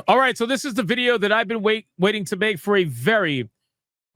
All right, so this is the video that I've been waiting to make for a very,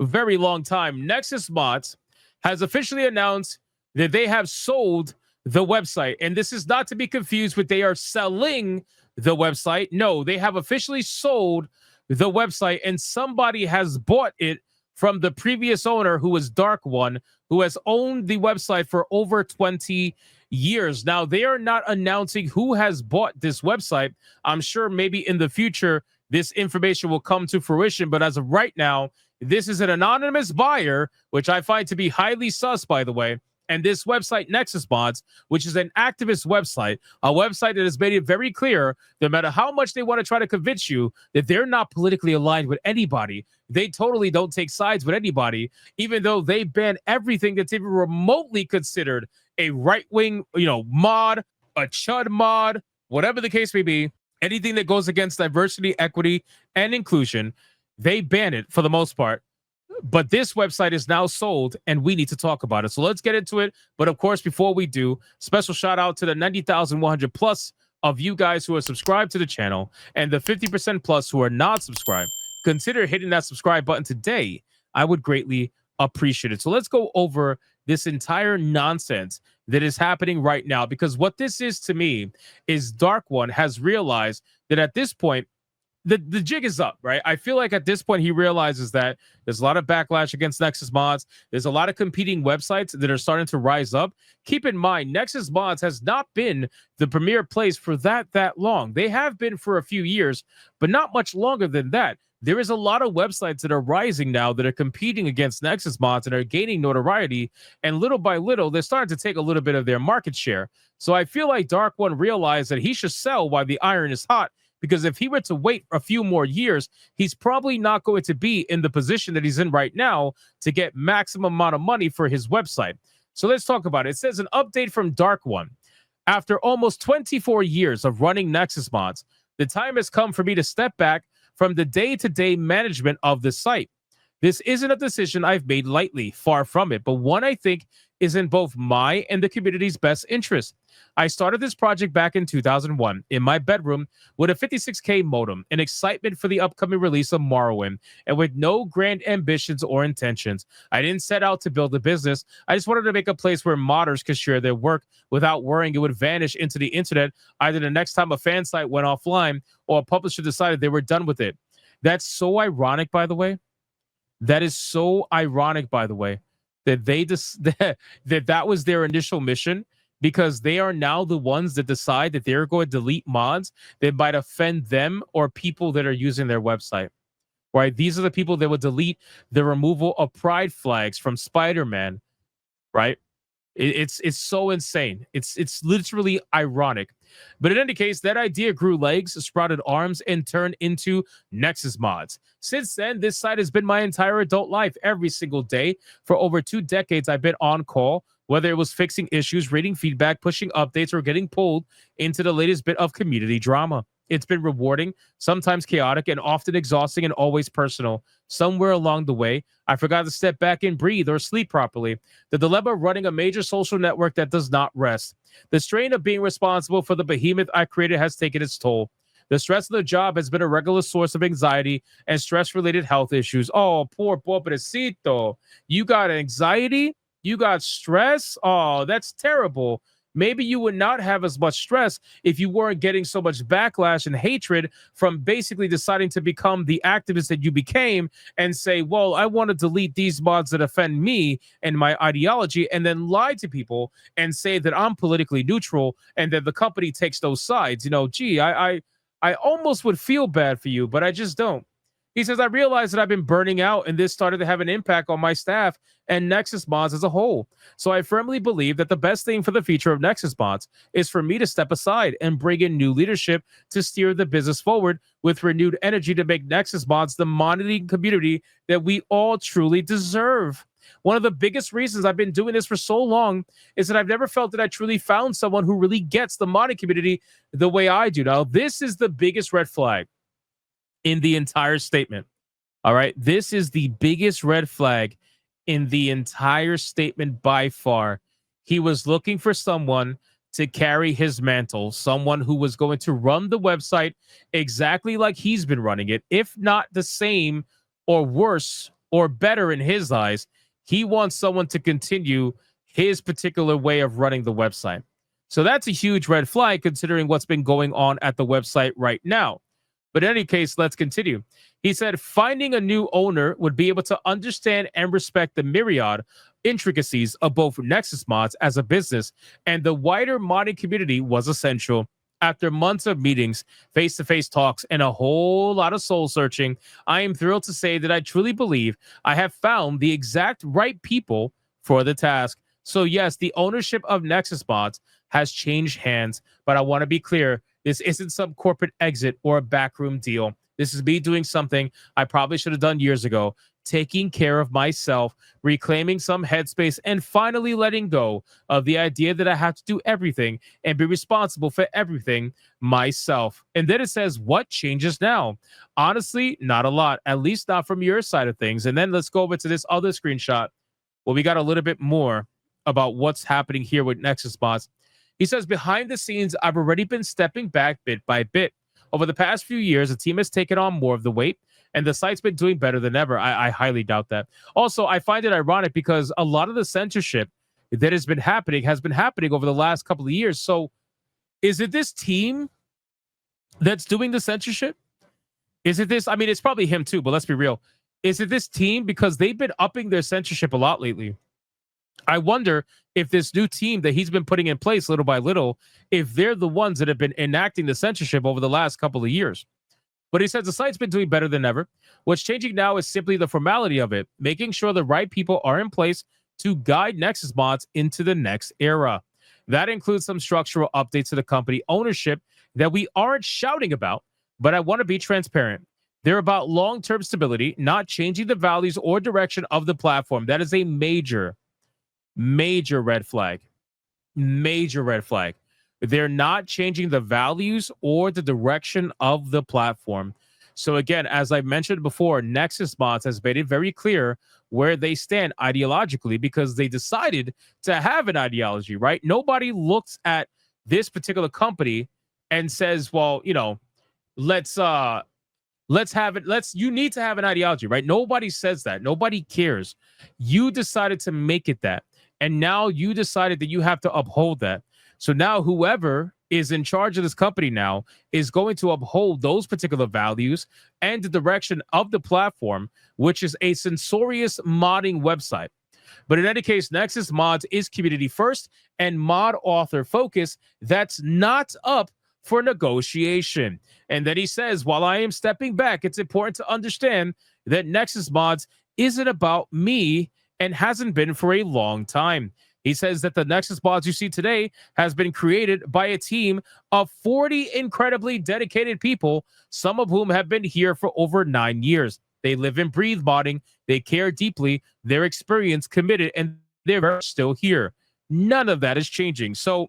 very long time. Nexus Mods has officially announced that they have sold the website. And this is not to be confused with they are selling the website. No, they have officially sold the website, and somebody has bought it from the previous owner, who was Dark One, who has owned the website for over 20 years. Now, they are not announcing who has bought this website. I'm sure maybe in the future this information will come to fruition, but as of right now, this is an anonymous buyer, which I find to be highly sus, by the way. And this website, Nexus Mods, which is an activist website, a website that has made it very clear, no matter how much they want to try to convince you that they're not politically aligned with anybody, they totally don't take sides with anybody, even though they ban everything that's even remotely considered a right-wing, mod, a chud mod, whatever the case may be, anything that goes against diversity, equity, and inclusion, they ban it for the most part. But this website is now sold, and we need to talk about it. So let's get into it. But of course, before we do, special shout out to the 90,100 plus of you guys who are subscribed to the channel, and the 50% plus who are not subscribed. Consider hitting that subscribe button today. I would greatly appreciate it. So let's go over this entire nonsense that is happening right now, because what this is to me is Dark One has realized that at this point, the jig is up, right? I feel like at this point he realizes that there's a lot of backlash against Nexus Mods. There's a lot of competing websites that are starting to rise up. Keep in mind, Nexus Mods has not been the premier place for that long. They have been for a few years, but not much longer than that. There is a lot of websites that are rising now that are competing against Nexus Mods and are gaining notoriety. And little by little, they're starting to take a little bit of their market share. So I feel like Dark One realized that he should sell while the iron is hot. Because if he were to wait a few more years, he's probably not going to be in the position that he's in right now to get maximum amount of money for his website. So let's talk about it. It says an update from Dark One. After almost 24 years of running Nexus Mods, the time has come for me to step back from the day-to-day management of the site. This isn't a decision I've made lightly, far from it, but one I think is in both my and the community's best interest. I started this project back in 2001 in my bedroom with a 56K modem, an excitement for the upcoming release of Morrowind, and with no grand ambitions or intentions. I didn't set out to build a business. I just wanted to make a place where modders could share their work without worrying it would vanish into the internet either the next time a fan site went offline or a publisher decided they were done with it. That's so ironic, by the way. That is so ironic, by the way, that they that was their initial mission, because they are now the ones that decide that they're going to delete mods that might offend them or people that are using their website. Right? These are the people that would delete the removal of pride flags from Spider-Man. Right? It's so insane. It's literally ironic. But in any case, that idea grew legs, sprouted arms, and turned into Nexus Mods. Since then, this site has been my entire adult life. Every single day for over 2 decades, I've been on call, whether it was fixing issues, reading feedback, pushing updates, or getting pulled into the latest bit of community drama. It's been rewarding, sometimes chaotic, and often exhausting, and always personal. Somewhere along the way, I forgot to step back and breathe or sleep properly. The dilemma of running a major social network that does not rest. The strain of being responsible for the behemoth I created has taken its toll. The stress of the job has been a regular source of anxiety and stress-related health issues. Oh, poor pobrecito. You got anxiety? You got stress? Oh, that's terrible. Maybe you would not have as much stress if you weren't getting so much backlash and hatred from basically deciding to become the activist that you became and say, well, I want to delete these mods that offend me and my ideology, and then lie to people and say that I'm politically neutral and that the company takes those sides. I almost would feel bad for you, but I just don't. He says, I realized that I've been burning out, and this started to have an impact on my staff and Nexus Mods as a whole. So I firmly believe that the best thing for the future of Nexus Mods is for me to step aside and bring in new leadership to steer the business forward with renewed energy to make Nexus Mods the modding community that we all truly deserve. One of the biggest reasons I've been doing this for so long is that I've never felt that I truly found someone who really gets the modding community the way I do. Now, this is the biggest red flag in the entire statement. All right. This is the biggest red flag in the entire statement by far. He was looking for someone to carry his mantle, someone who was going to run the website exactly like he's been running it, if not the same or worse or better in his eyes. He wants someone to continue his particular way of running the website. So that's a huge red flag considering what's been going on at the website right now. But in any case, let's continue. He said finding a new owner would be able to understand and respect the myriad intricacies of both Nexus mods as a business and the wider modding community was essential. After months of meetings, face-to-face talks, and a whole lot of soul searching, I am thrilled to say that I truly believe I have found the exact right people for the task. So yes, the ownership of Nexus mods has changed hands, but I want to be clear, this isn't some corporate exit or a backroom deal. This is me doing something I probably should have done years ago, taking care of myself, reclaiming some headspace, and finally letting go of the idea that I have to do everything and be responsible for everything myself. And then it says, what changes now? Honestly, not a lot, at least not from your side of things. And then let's go over to this other screenshot. Well, we got a little bit more about what's happening here with Nexus mods. He says, behind the scenes, I've already been stepping back bit by bit. Over the past few years, the team has taken on more of the weight, and the site's been doing better than ever. I highly doubt that. Also, I find it ironic because a lot of the censorship that has been happening over the last couple of years. So is it this team that's doing the censorship? Is it this? I mean, it's probably him too, but let's be real. Is it this team? Because they've been upping their censorship a lot lately. I wonder if this new team that he's been putting in place little by little, if they're the ones that have been enacting the censorship over the last couple of years. But he says the site's been doing better than ever. What's changing now is simply the formality of it, making sure the right people are in place to guide Nexus mods into the next era. That includes some structural updates to the company ownership that we aren't shouting about, but I want to be transparent. They're about long-term stability, not changing the values or direction of the platform. That is a major red flag. Major red flag. They're not changing the values or the direction of the platform. So again, as I mentioned before, Nexus mods has made it very clear where they stand ideologically because they decided to have an ideology, right? Nobody looks at this particular company and says, well, you know, let's have it. You need to have an ideology, right? Nobody says that. Nobody cares. You decided to make it that. And now you decided that you have to uphold that. So now whoever is in charge of this company now is going to uphold those particular values and the direction of the platform, which is a censorious modding website. But in any case, Nexus Mods is community first and mod author focus. That's not up for negotiation. And then he says, while I am stepping back, it's important to understand that Nexus Mods isn't about me and hasn't been for a long time. He says that the Nexus mods you see today has been created by a team of 40 incredibly dedicated people, some of whom have been here for over 9 years. They live and breathe modding. They care deeply. They're experienced, committed, and they're still here. None of that is changing. So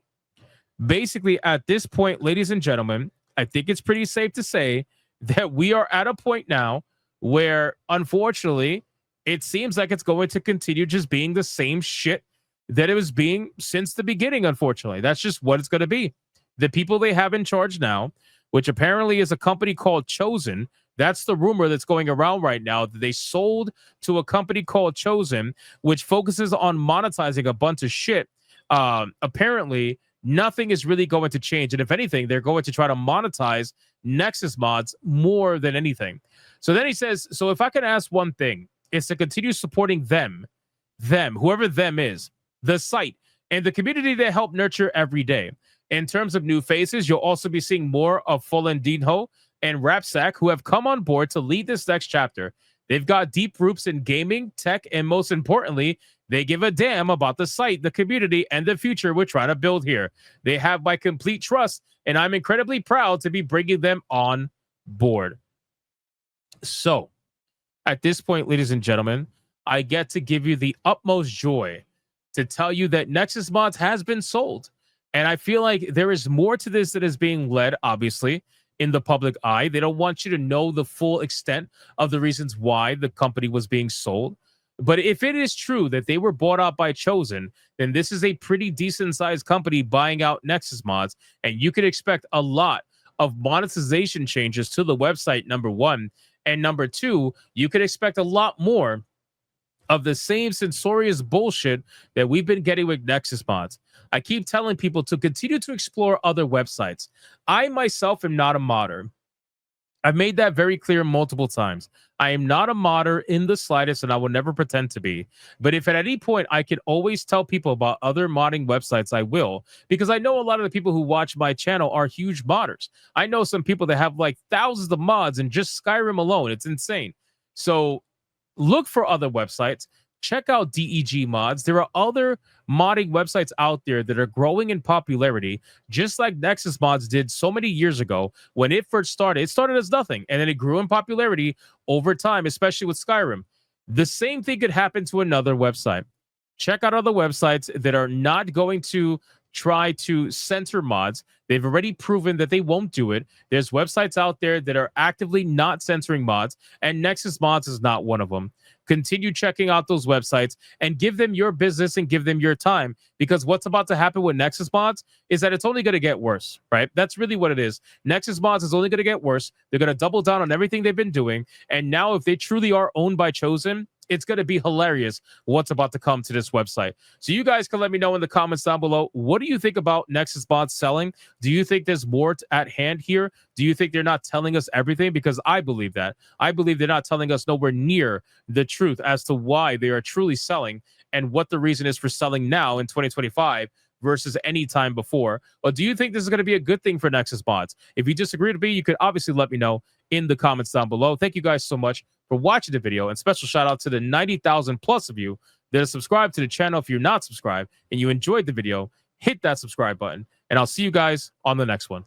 basically, at this point, ladies and gentlemen, I think it's pretty safe to say that we are at a point now where, unfortunately, it seems like it's going to continue just being the same shit that it was being since the beginning, unfortunately. That's just what it's going to be. The people they have in charge now, which apparently is a company called Chosen, that's the rumor that's going around right now, that they sold to a company called Chosen, which focuses on monetizing a bunch of shit. Apparently, nothing is really going to change. And if anything, they're going to try to monetize Nexus mods more than anything. So then he says, so if I can ask one thing, it's to continue supporting them, whoever them is, the site, and the community they help nurture every day. In terms of new faces, you'll also be seeing more of Fulendinho and Rapsack, who have come on board to lead this next chapter. They've got deep roots in gaming, tech, and most importantly, they give a damn about the site, the community, and the future we're trying to build here. They have my complete trust, and I'm incredibly proud to be bringing them on board. So, at this point, ladies and gentlemen, I get to give you the utmost joy to tell you that Nexus Mods has been sold. And I feel like there is more to this that is being led, obviously, in the public eye. They don't want you to know the full extent of the reasons why the company was being sold. But if it is true that they were bought out by Chosen, then this is a pretty decent sized company buying out Nexus Mods, and you could expect a lot of monetization changes to the website, number one. And number two, you could expect a lot more of the same censorious bullshit that we've been getting with Nexus Mods. I keep telling people to continue to explore other websites. I myself am not a modder. I've made that very clear multiple times. I am not a modder in the slightest, and I will never pretend to be. But if at any point I can always tell people about other modding websites, I will, because I know a lot of the people who watch my channel are huge modders. I know some people that have like thousands of mods in just Skyrim alone. It's insane. So look for other websites. Check out DEG Mods. There are other modding websites out there that are growing in popularity, just like Nexus Mods did so many years ago. When it first started, it started as nothing, and then it grew in popularity over time, especially with Skyrim. The same thing could happen to another website. Check out other websites that are not going to try to censor mods. They've already proven that they won't do it. There's websites out there that are actively not censoring mods, and Nexus Mods is not one of them. Continue checking out those websites and give them your business and give them your time, because what's about to happen with Nexus Mods is that it's only going to get worse, right? That's really what it is. Nexus Mods is only going to get worse. They're going to double down on everything they've been doing. And now if they truly are owned by Chosen, it's going to be hilarious what's about to come to this website. So you guys can let me know in the comments down below. What do you think about Nexus Mods selling? Do you think there's more at hand here? Do you think they're not telling us everything? Because I believe that. I believe they're not telling us nowhere near the truth as to why they are truly selling and what the reason is for selling now in 2025 versus any time before. Or do you think this is going to be a good thing for Nexus Mods? If you disagree with me, you could obviously let me know in the comments down below. Thank you guys so much for watching the video, and special shout out to the 90,000 plus of you that are subscribed to the channel. If you're not subscribed and you enjoyed the video, hit that subscribe button, and I'll see you guys on the next one.